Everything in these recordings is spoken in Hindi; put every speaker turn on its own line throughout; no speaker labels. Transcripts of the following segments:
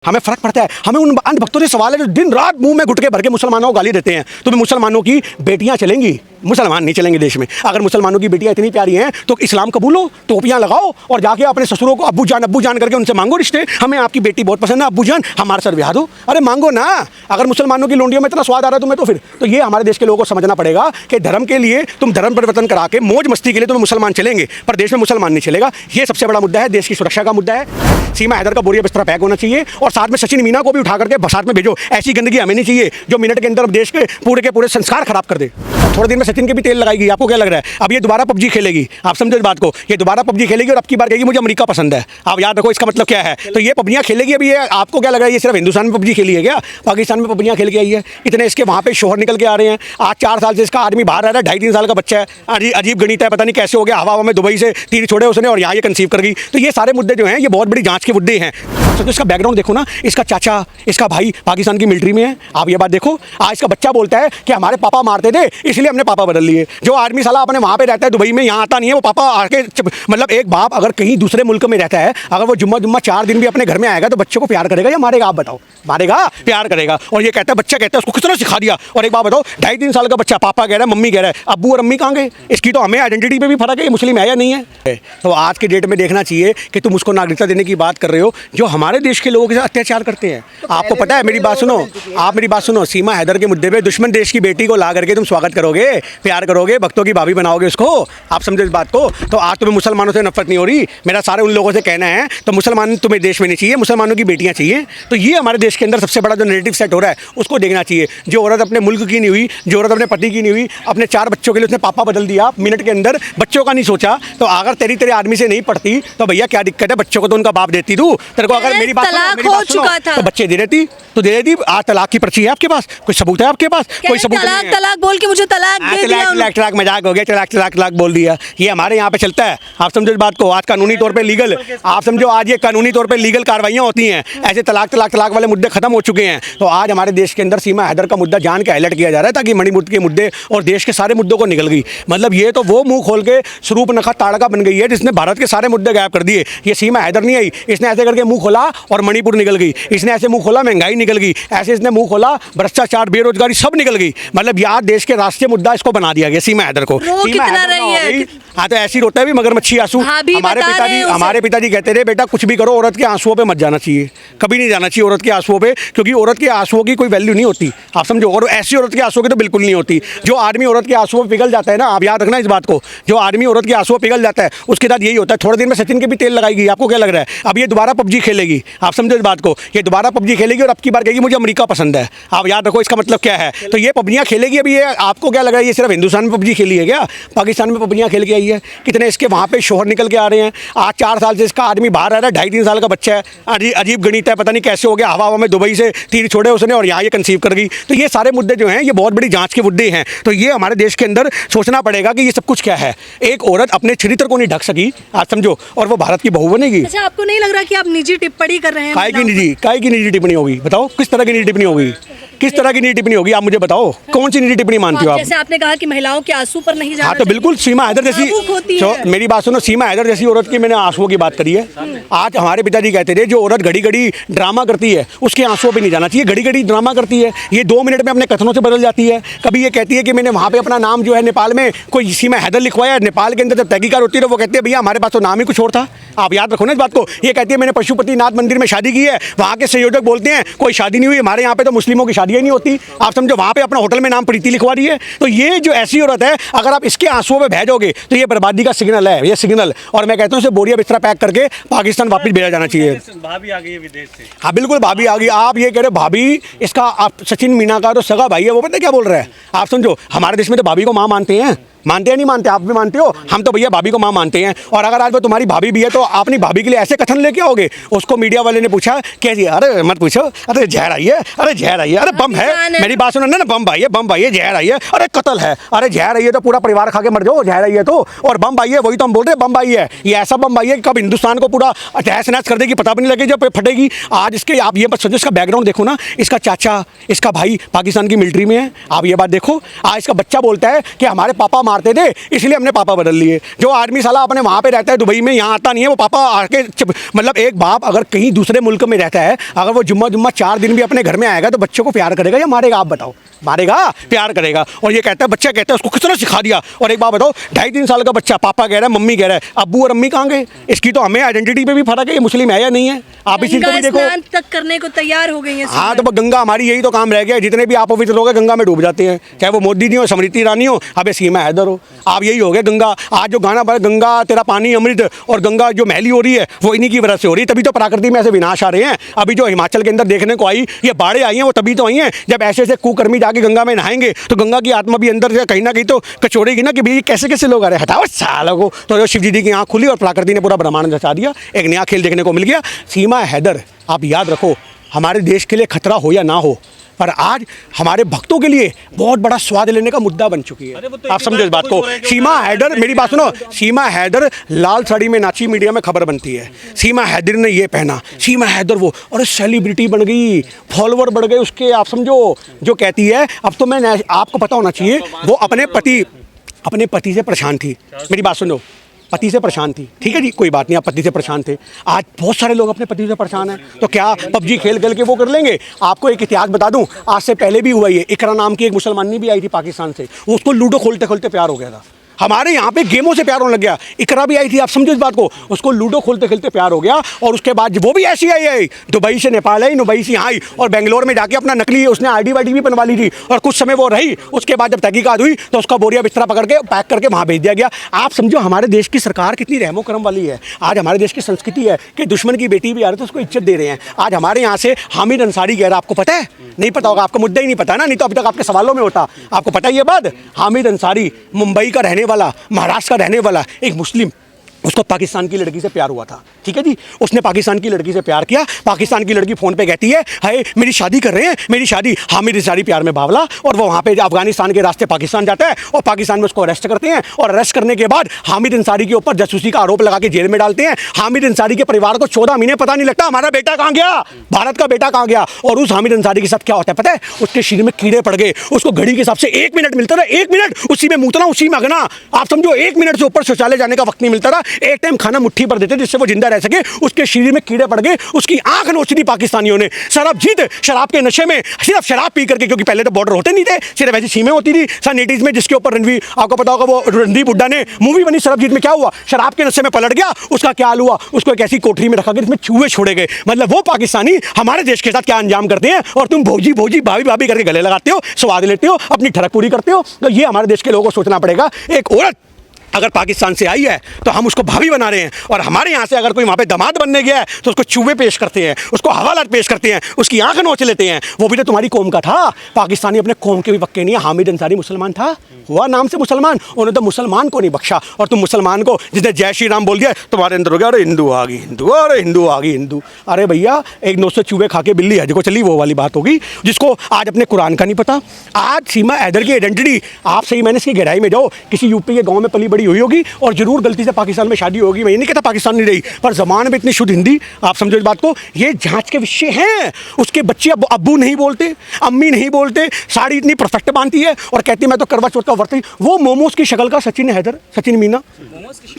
हमें फर्क पड़ता है। हमें उन अंधभक्तों से सवाल है जो दिन रात मुंह में गुटके भर के मुसलमानों को गाली देते हैं। तुम्हें मुसलमानों की बेटियां चलेंगी, मुसलमान नहीं चलेंगे देश में। अगर मुसलमानों की बेटियां इतनी प्यारी हैं तो इस्लाम कबूलो, टोपियां लगाओ और जाके अपने ससुरों को अब्बू जान करके उनसे मांगो रिश्ते। हमें आपकी बेटी बहुत पसंद है, अब्बू जान हमारे सर ब्याह दो। अरे मांगो ना। अगर मुसलमानों की लोंडियों में इतना स्वाद आ रहा है तुम्हें, तो फिर तो ये हमारे देश के लोगों को समझना पड़ेगा कि धर्म के लिए तुम धर्म परिवर्तन करा के मौज मस्ती के लिए तुम्हें मुसलमान चलेंगे, पर देश में मुसलमान नहीं चलेगा। ये सबसे बड़ा मुद्दा है, देश की सुरक्षा का मुद्दा है। सीमा हैदर का बोरिया बिस्तरा पैक होना चाहिए और साथ में सचिन मीना को भी उठा करके साथ में भेजो। ऐसी गंदगी हमें नहीं चाहिए जो मिनट के अंदर देश के पूरे संस्कार खराब कर दे। थोड़े दिन में सचिन के भी तेल लगाएगी। आपको क्या लग रहा है? अब ये दोबारा पबजी खेलेगी। आप समझो इस बात को, ये दोबारा पबजी खेलेगी और अब की बार कहेगी मुझे अमेरिका पसंद है। आप याद रखो इसका मतलब क्या है। तो ये पबजियां खेलेगी। अभी ये आपको क्या लग रहा है ये सिर्फ हिंदुस्तान में पबजी खेली है क्या? पाकिस्तान में पबजियां खेल के आई है। इतने इसके वहाँ पे शोहर निकल के आ रहे हैं। आज 4 साल से इसका आदमी बाहर रह रहा है, 2.5-3 साल का बच्चा है। अजीब गणित है, पता नहीं कैसे हो गया। हवा में दुबई से तीर छोड़े उसने और यहाँ ये कंसीव कर गई। तो ये सारे मुद्दे जो हैं ये बहुत बड़ी जांच के मुद्दे हैं। तो इसका बैकग्राउंड देखो ना, इसका चाचा, इसका भाई पाकिस्तान की मिलिट्री में है। आप ये बात देखो, आज इसका बच्चा बोलता है कि हमारे पापा मारते थे इसलिए हमने पापा बदल लिए। जो आदमी साला अपने वहाँ पे रहता है दुबई में, यहाँ आता नहीं है, वो पापा आके मतलब एक बाप अगर कहीं दूसरे मुल्क में रहता है, अगर वो जुम्मा 4 दिन भी अपने घर में आएगा तो बच्चे को प्यार करेगा या मारेगा? आप बताओ। मारेगा, प्यार करेगा। और ये कहता है, बच्चा कहता है उसको किस तरह सिखा दिया। और एक बात बताओ, 2.5-3 साल का बच्चा पापा कह रहा है, मम्मी कह रहा है, अब्बू और अम्मी कहाँ गए? इसकी तो हमें आइडेंटिटी पे भी फर्क है, ये मुस्लिम है या नहीं है। तो आज के डेट में देखना चाहिए कि तुम उसको नागरिकता देने की बात कर रहे हो जो हमारे देश के लोगों के साथ अत्याचार करते हैं। आपको पता है, मेरी बात सुनो, आप मेरी बात सुनो, सीमा हैदर के मुद्दे पे दुश्मन देश की बेटी को ला करके तुम स्वागत करोगे, प्यार करोगे, भक्तों की भाभी बनाओगे उसको। आप समझो इस बात को। तो आज तुम्हें मुसलमानों से नफरत नहीं हो रही। मेरा सारे उन लोगों से कहना है, तो मुसलमान तुम्हें देश में नहीं चाहिए, मुसलमानों की बेटियां चाहिए। तो ये हमारे देश के अंदर सबसे बड़ा जो नेगेटिव सेट हो रहा है उसको देखना चाहिए। जो औरत अपने मुल्क की नहीं हुई, जो औरत अपने पति की नहीं हुई, अपने 4 बच्चों के लिए उसने पापा बदल दिया मिनट के अंदर, बच्चों का नहीं सोचा। तो अगर तेरे आदमी से नहीं पढ़ती तो भैया क्या दिक्कत है? बच्चों को तो उनका बाप देती तू। तेरे को अगर मेरी बात सुनो तो बच्चे दे देती तो दे देती। आज तलाक की पर्ची है आपके पास? कोई सबूत है आपके पास? कोई सबूत नहीं है।
तलाक बोल के मुझे तलाक दे दिया।
तलाक मजाक हो गया। तलाक बोल दिया। ये हमारे यहाँ पे चलता है। आप समझो इस बात को। आज कानूनी तौर पे लीगल, आप समझो आज ये कानूनी तौर पे लीगल कार्रवाइयाँ होती हैं। ऐसे तलाक वाले मुद्दे खत्म हो चुके हैं। तो आज हमारे देश के अंदर सीमा हैदर का मुद्दा जान के हाईलाइट किया जा रहा है ताकि मणिपुर के मुद्दे और देश के सारे मुद्दों को निकल गई। मतलब ये तो वो मुंह खोल के स्वरूप नखा ताड़का बन गई है जिसने भारत के सारे मुद्दे गायब कर दिए। ये सीमा हैदर नहीं आई, इसने ऐसे करके मुंह खोला और मणिपुर निकल गई। इसने ऐसे मुंह खोला, महंगाई निकल गई। ऐसे इसने मुंह खोला, भ्रष्टाचार, बेरोजगारी सब निकल गई। मतलब यार देश के राष्ट्रीय मुद्दा इसको बना दिया गया सीमा हैदर को। हाँ तो ऐसी रोता है भी मगरमच्छी आंसू। हमारे पिताजी कहते थे बेटा कुछ भी करो औरत के आंसुओं पे मत जाना चाहिए, कभी नहीं जाना चाहिए औरत के आंसुओं पे, क्योंकि औरत के आंसुओं की कोई वैल्यू नहीं होती। आप समझो। और ऐसी औरत के आंसुओं की तो बिल्कुल नहीं होती। जो आदमी औरत के आंसुओं पे पिघल जाता है ना, आप याद रखना इस बात को, जो आदमी औरत के आंसुओं पे पिघल जाता है उसके साथ यही होता है। थोड़े दिन में सचिन के भी तेल लगाएगी। आपको क्या लग रहा है? अब ये दोबारा पबजी खेलेगी। आप समझो इस बात को, ये दोबारा पबजी खेलेगी और अब की बार कहेगी मुझे अमेरिका पसंद है। आप याद रखो इसका मतलब क्या है। तो ये पबजियां खेलेगी। अभी ये आपको क्या लग रहा है ये सिर्फ हिंदुस्तान में पबजी खेली है क्या? पाकिस्तान में पबजियां खेल के आई है। कितने इसके वहाँ पे शोहर निकल के आ रहे हैं। आज 4 साल से इसका आदमी बाहर रह रहा है, 2.5-3 साल का बच्चा है। अजीब गणित है, पता नहीं कैसे हो गया। हवा में दुबई से तीर छोड़े उसने और यहाँ ये कंसीव कर गई। तो ये सारे मुद्दे जो हैं ये बहुत बड़ी जांच के मुद्दे हैं। तो ये हमारे देश के अंदर सोचना पड़ेगा कि ये सब कुछ क्या है। एक औरत अपने चरित्र को नहीं ढक सकी, आप समझो, और वो भारत की बहू बनेगी।
अच्छा, आपको नहीं लग रहा कि आप निजी टिप्पणी कर रहे हैं?
काय की निजी टिप्पणी होगी? बताओ किस तरह की निजी टिप्पणी होगी? किस तरह की निजी टिप्पणी होगी? आप मुझे बताओ कौन सी निजी टिप्पणी मानती हो आप?
जैसे आपने कहा कि महिलाओं के आंसू पर नहीं जाना।
हाँ तो बिल्कुल सीमा हैदर जैसी, मेरी बात सुनो, सीमा हैदर जैसी औरत की मैंने आंसुओं की बात करी है। आज हमारे पिताजी कहते थे जो औरत घड़ी ड्रामा करती है उसके आंसुओं पे नहीं जाना चाहिए। घड़ी ड्रामा करती है, ये 2 मिनट में अपने कथनों से बदल जाती है। कभी ये कहती है कि मैंने वहाँ पे अपना नाम जो है नेपाल में कोई सीमा हैदर लिखवाया। नेपाल के अंदर जब तहकीकात होती है तो वो कहते हैं भैया हमारे पास तो नाम ही कुछ और था। आप याद रखो ना इस बात को। ये कहती है मैंने पशुपतिनाथ मंदिर में शादी की है। वहाँ के संयोजक बोलते हैं कोई शादी नहीं हुई। हमारे यहाँ पे तो मुस्लिमों की शादियाँ नहीं होती। आप समझो, वहाँ पे अपना होटल में नाम प्रीति लिखवा रही है। तो ये जो ऐसी औरत है, अगर आप इसके आंसुओं पे भेजोगे तो ये बर्बादी का सिग्नल है, ये सिग्नल। और मैं कहता हूँ इसे बोरिया बिस्तरा पैक करके पाकिस्तान वापस भेजा जाना चाहिए।
भाभी आ गई है विदेश से।
हाँ बिल्कुल भाभी आ गई। आप ये कह रहे भाभी, इसका आप सचिन मीना का तो सगा भाई है, वो पता क्या बोल रहा है? आप समझो, हमारे देश में तो भाभी को माँ मानते हैं। मानते हैं नहीं मानते? आप भी मानते हो। हम तो भैया भाभी को माँ मानते हैं। और अगर आज वो तुम्हारी भाभी भी है तो अपनी भाभी के लिए ऐसे कथन लेके आओगे। उसको मीडिया वाले ने पूछा कैसी? अरे मत पूछो, अरे जहर आई है, अरे जहर आई है, अरे बम है। मेरी बात सुनो ना, बम भाई है, बम भाई है, जहर आई है, अरे कत्ल है, अरे जहर आई है तो पूरा परिवार खा के मर जाओ, जहर आई है तो। और बम भाई है, वही तो हम बोल रहे हैं, बम भाई है। ये ऐसा बम भाई है कि कब हिंदुस्तान को पूरा तहस नहस कर देगी, पता भी नहीं लगे जब फटेगी। आज इसके आप ये मत समझो, इसका बैकग्राउंड देखो ना, इसका चाचा, इसका भाई पाकिस्तान की मिलिट्री में है। आप ये बात देखो। आज इसका बच्चा बोलता है कि हमारे पापा मारते थे, इसलिए हमने पापा बदल लिए। जो आदमी साला अपने वहाँ पे रहता है दुबई में, यहाँ आता नहीं है, वो पापा आके मतलब एक बाप अगर कहीं दूसरे मुल्क में रहता है, अगर वो जुम्मा 4 दिन भी अपने घर में आएगा तो बच्चों को प्यार करेगा या मारेगा? आप बताओ। मारेगा, प्यार करेगा। और ये कहता है, बच्चा कहता है उसको किस तरह सिखा दिया। और एक बात बताओ, 2.5-3 साल का बच्चा पापा कह रहा है, मम्मी कह रहा है, अब्बू और अम्मी कहाँ गए? इसकी तो हमें आइडेंटिटी पे भी फर्क है, ये मुस्लिम है या नहीं है। आप इस चीज़ को भी देखो।
स्नान तक करने को तैयार हो गई है।
हाँ, तो गंगा हमारी यही तो काम रह गया है। जितने भी आप ऑफिसर हो गए गंगा में डूब जाते हैं, चाहे वो मोदी जी हो, स्मृति ईरानी हो, अब सीमा हैदर हो, आप यही हो गए गंगा। आज जो गाना बजा, गंगा तेरा पानी अमृत, और गंगा जो मैली हो रही है वो इन्हीं की वजह से हो रही है। तभी तो प्रकृति में ऐसे विनाश आ रहे हैं। अभी जो हिमाचल के अंदर देखने को आई ये बाढ़ें आई हैं, वो तभी तो आई हैं जब ऐसे ऐसे कुकर्मी जाके गंगा में नहाएंगे तो गंगा की आत्मा भी अंदर से कहीं ना कहीं तो कचोड़ेगी ना कि भाई कैसे कैसे लोग आ रहे हैं, हटाओ सालों को। तो जो शिव जी की आँख खुली और प्रकृति ने पूरा ब्रह्मांड जचा दिया, एक नया खेल देखने को मिल गया। सीमा हैदर, आप याद रखो, हमारे देश के लिए खतरा हो या ना हो, पर आज हमारे भक्तों के लिए बहुत बड़ा स्वाद लेने का मुद्दा बन चुकी है। आप समझो इस बात को। सीमा हैदर, मेरी बात सुनो, सीमा हैदर लाल साड़ी में नाची, मीडिया में खबर बनती है, सीमा हैदर ने ये पहना, सीमा हैदर वो, और सेलिब्रिटी बन गई, फॉलोवर बढ़ गए उसके। आप समझो, जो कहती है अब तो मैं, आपको पता होना चाहिए, वो अपने पति से परेशान थी। मेरी बात सुनो, पति से परेशान थी, ठीक है जी, कोई बात नहीं, आप पति से परेशान थे। आज बहुत सारे लोग अपने पति से परेशान हैं, तो क्या पबजी खेल खेल के वो कर लेंगे? आपको एक इतिहास बता दूं, आज से पहले भी हुआ ये। इकरा नाम की एक मुसलमानी भी आई थी पाकिस्तान से, उसको लूडो खोलते खोलते प्यार हो गया था। हमारे यहाँ पे गेमों से प्यार होने लग गया। इकरा भी आई थी, आप समझो इस बात को, उसको लूडो खोलते खेलते प्यार हो गया, और उसके बाद वो भी ऐसी आई, दुबई से नेपाल आई, दुबई से यहाँ आई, और बेंगलोर में जाके अपना नकली उसने आईडी वाईडी भी बनवा ली थी, और कुछ समय वो रही। उसके बाद जब तहकीकात हुई तो उसका बोरिया बिस्तरा पकड़ के पैक करके वहाँ भेज दिया गया। आप समझो हमारे देश की सरकार कितनी रहमो करम वाली है। आज हमारे देश की संस्कृति है कि दुश्मन की बेटी भी आ रही तो उसको इज्जत दे रहे हैं। आज हमारे यहाँ से हामिद अंसारी कह रहा, आपको पता है? नहीं पता होगा, आपका मुद्दा ही नहीं पता ना, नहीं तो अभी तक आपके सवालों में होता। आपको पता है ये बात? हामिद अंसारी मुंबई का रहने वाला, महाराष्ट्र का रहने वाला एक मुस्लिम, उसको पाकिस्तान की लड़की से प्यार हुआ था, ठीक है जी। उसने पाकिस्तान की लड़की से प्यार किया, पाकिस्तान की लड़की फ़ोन पे कहती है, हाय मेरी शादी कर रहे हैं, मेरी शादी। हामिद अंसारी प्यार में बावला, और वो वहाँ पे अफगानिस्तान के रास्ते पाकिस्तान जाता है, और पाकिस्तान में उसको अरेस्ट करते हैं, और अरेस्ट करने के बाद हामिद अंसारी के ऊपर जासूसी का आरोप लगा के जेल में डालते हैं। हामिद अंसारी के परिवार को 14 महीने पता नहीं लगता हमारा बेटा कहाँ गया, भारत का बेटा कहाँ गया। और उस हामिद अंसारी के साथ क्या होता है पता है? उसके शरीर में कीड़े पड़ गए, उसको घड़ी के हिसाब से 1 मिनट मिलता था, 1 मिनट उसी में मूतना, उसी में अगना। आप समझो 1 मिनट से ऊपर शौचालय जाने का वक्त नहीं मिलता था। एक टाइम खाना मुट्ठी पर देते जिससे वो जिंदा रह सके, उसके शरीर में कीड़े पड़ गए, उसकी आंख नोच दी पाकिस्तानियों ने। सरबजीत शराब के नशे में सिर्फ शराब पी करके, क्योंकि पहले तो बॉर्डर होते नहीं थे, सिर्फ ऐसी सीमें होती थी सन 80s में, जिसके ऊपर रणवीर, आपको पता होगा वो रणदीप हुड्डा ने मूवी बनी सरबजीत में। क्या हुआ? शराब के नशे में पलट गया, उसका क्या हाल हुआ? उसको एक ऐसी कोठरी में रखा गया जिसमें चूहे छोड़े गए। मतलब वो पाकिस्तानी हमारे देश के साथ क्या अंजाम करते हैं, और तुम भौजी भौजी भाभी भाभी करके गले लगाते हो, स्वाद लेते हो, अपनी ठड़क पूरी करते हो। तो ये हमारे देश के लोगों को सोचना पड़ेगा। एक औरत अगर पाकिस्तान से आई है तो हम उसको भाभी बना रहे हैं, और हमारे यहाँ से अगर कोई वहाँ पे दामाद बनने गया है तो उसको चूहे पेश करते हैं, उसको हवालात पेश करते हैं, उसकी आंख नोच लेते हैं। वो भी तो तुम्हारी कौम का था। पाकिस्तानी अपने कौम के भी पक्के नहीं है। हामिद अंसारी मुसलमान था, हुआ नाम से मुसलमान, उन्होंने तो मुसलमान को नहीं बख्शा। और तुम मुसलमान को जिसने जय श्री राम बोल दिया, तुम्हारे अंदर हो गया, अरे हिंदू आ गई हिंदू, अरे हिंदू आ गई हिंदू। अरे भैया, एक 900 चूहे खा के बिल्ली हज को चली, वो वाली बात होगी। जिसको आज अपने कुरान का नहीं पता। आज सीमा हैदर की आइडेंटिटी, आप सही मैंने इसकी गहराई में जाओ, किसी यूपी के गाँव में पली बड़ी हुई होगी, और जरूर गलती से पाकिस्तान में शादी होगी। मैं ये नहीं कहता पाकिस्तान नहीं रही, पर ज़बान में इतनी शुद्ध हिंदी, आप समझो इस बात को। ये जांच के विषय हैं। उसके बच्चे अब्बू नहीं बोलते, अम्मी नहीं बोलते, साड़ी इतनी परफेक्ट बांधती है, और कहती है मैं तो करवा चौथ का व्रत। वो मोमोज की शक्ल का सचिन हैदर, सचिन मीना,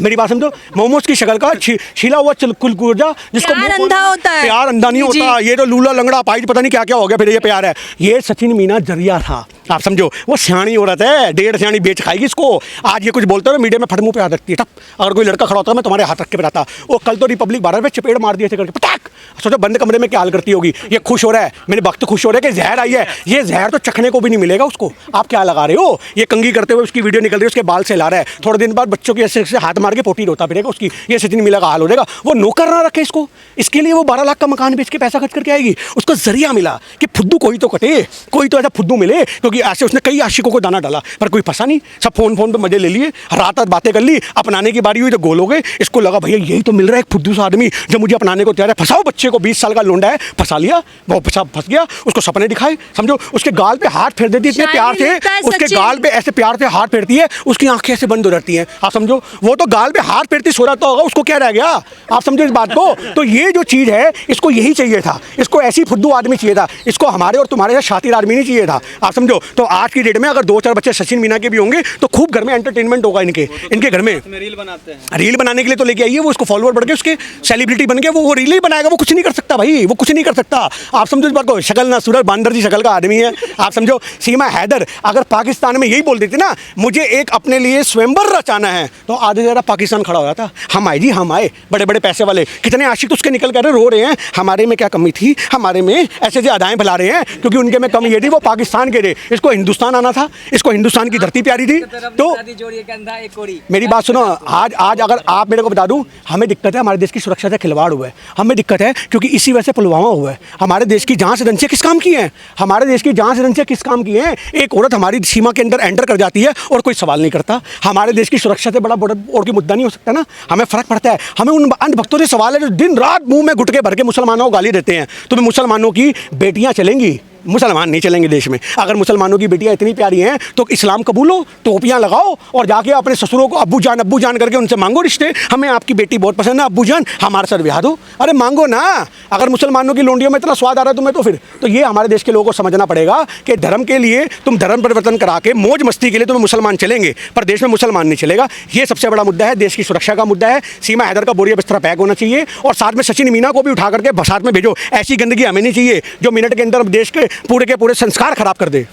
मेरी बात समझो, मोमोज की शक्ल का छिला हुआ कुलकुर्जा, जिसको
प्यार अंधा होता है।
प्यार अंधा नहीं होता। ये तो लूला लंगड़ा पाइज पता नहीं क्या क्या हो गया, फिर ये प्यार है। ये सचिन मीना जरिया था, आप समझो। वो सियाणी औरत है, 1.5 सियाणी बेच खाएगी इसको। आज ये कुछ बोलते हो मीडिया में फट मुँह पे हाथ रखती है, टप। अगर कोई लड़का खड़ा होता है मैं तुम्हारे हाथ रख के बताता। वो कल तो रिपब्लिक 12 पे चपेड़ मार दिए थे करके, पटाक। सोचो बंद कमरे में क्या हाल करती होगी। ये खुश हो रहा है, मेरे भक्त खुश हो रहे हैं कि जहर आई है। ये जहर तो चखने को भी नहीं मिलेगा उसको। आप क्या लगा रहे हो? ये कंगी करते हुए उसकी वीडियो निकल रही है, उसके बाल से ला रहा है। थोड़े दिन बाद बच्चों की ऐसे हाथ मार के पोटी रोता फिरेगा उसकी। ये सचिन मीना का हाल हो जाएगा। वो नौकर ना रखे इसको, इसके लिए वो 12 लाख का मकान बेच के पैसा खर्च करके आएगी। उसको जरिया मिला कि फुद्दू कोई तो कटे, कोई तो ऐसा फुद्दू मिले, क्योंकि ऐसे उसने कई आशिकों को दाना डाला, पर कोई फंसा नहीं। सब फोन पे मजे ले लिए, रात रात बातें कर ली। अपनाने की बारी हुई तो गोल हो गए। इसको लगा भैया यही तो मिल रहा है एक फुद्दू सा आदमी जो मुझे अपनाने को तैयार है। फंसाओ बच्चे को, 20 साल का लोंडा है, फंसा लिया। वो फंस गया, उसको सपने दिखाए, समझो। उसके गाल पे हाथ फेर देती है इतने प्यार से, उसके गाल पे ऐसे प्यार से हाथ फेरती है, उसकी आंखें ऐसे बंद हो जाती हैं। आप समझो, वो तो गाल पे हाथ फेरती सो रहा तो होगा, उसको क्या रह गया? आप समझो इस बात को। तो ये जो चीज़ है, इसको यही चाहिए था, इसको ऐसी फुद्दू आदमी चाहिए था, इसको हमारे और तुम्हारे साथ शातिर आदमी नहीं चाहिए था। आप समझो। तो आज की डेट में अगर 2-4 बच्चे सचिन मीना के भी होंगे तो खूब घर में एंटरटेनमेंट होगा इनके घर में।
रील बनाते हैं,
रील बनाने के लिए तो लेके आइए, वो उसको फॉलोअर बढ़ के उसके सेलिब्रिटी बन के वो रील ही बनाएगा, वो कुछ नहीं कर सकता भाई, वो कुछ नहीं कर सकता। आप समझो इस बात को, शक्ल ना सूरत बांदर जी शक्ल का आदमी है। आप समझो सीमा हैदर अगर पाकिस्तान में यही बोल देती ना मुझे एक अपने लिए स्वयंवर रचाना है, तो आधे ज़रा पाकिस्तान खड़ा हो जाता। हम आए जी, हम आए, बड़े बड़े पैसे वाले, कितने आशिक तो उसके निकल कर रो रहे हैं हमारे में क्या कमी थी, हमारे में ऐसे अदाएं फैला रहे हैं क्योंकि उनके में कमी ये थी वो पाकिस्तान के थे, इसको हिंदुस्तान आना था, इसको हिंदुस्तान की धरती प्यारी थी। तो मेरी बात सुनो, आज अगर आप मेरे को बता दूं, हमें दिक्कत है हमारे देश की सुरक्षा से खिलवाड़ हुआ है, हमें दिक्कत है क्योंकि इसी वजह से पुलवामा हुआ है। हमारे देश की जांच एजेंसियां किस काम की हैं, हमारे देश की जांच एजेंसियां किस काम की हैं? एक औरत हमारी सीमा के अंदर एंटर कर जाती है और कोई सवाल नहीं करता। हमारे देश की सुरक्षा से बड़ा और कोई मुद्दा नहीं हो सकता ना। हमें फर्क पड़ता है, हमें उन अंधभक्तों से सवाल है जो दिन रात मुंह में गुटके भर के मुसलमानों को गाली देते हैं। तुम्हें मुसलमानों की बेटियां चलेंगी, मुसलमान नहीं चलेंगे देश में। अगर मुसलमानों की बेटियां इतनी प्यारी हैं तो इस्लाम कबूलो, टोपियां लगाओ और जाके अपने ससुरों को अब्बू जान करके उनसे मांगो रिश्ते। हमें आपकी बेटी बहुत पसंद है अब्बू जान, हमारे साथ ब्याह दो। अरे मांगो ना, अगर मुसलमानों की लोंडियों में इतना स्वाद आ रहा है तुम्हें तो फिर तो ये हमारे देश के लोगों को समझना पड़ेगा कि धर्म के लिए तुम धर्म परिवर्तन करा के मौज मस्ती के लिए तुम्हें मुसलमान चलेंगे पर देश में मुसलमान नहीं चलेगा। ये सबसे बड़ा मुद्दा है, देश की सुरक्षा का मुद्दा है। सीमा हैदर का बोरिया बिस्तरा पैक होना चाहिए और साथ में सचिन मीना को भी उठा करके साथ में भेजो। ऐसी गंदगी हमें नहीं चाहिए जो मिनट के अंदर देश के पूरे संस्कार खराब कर दे।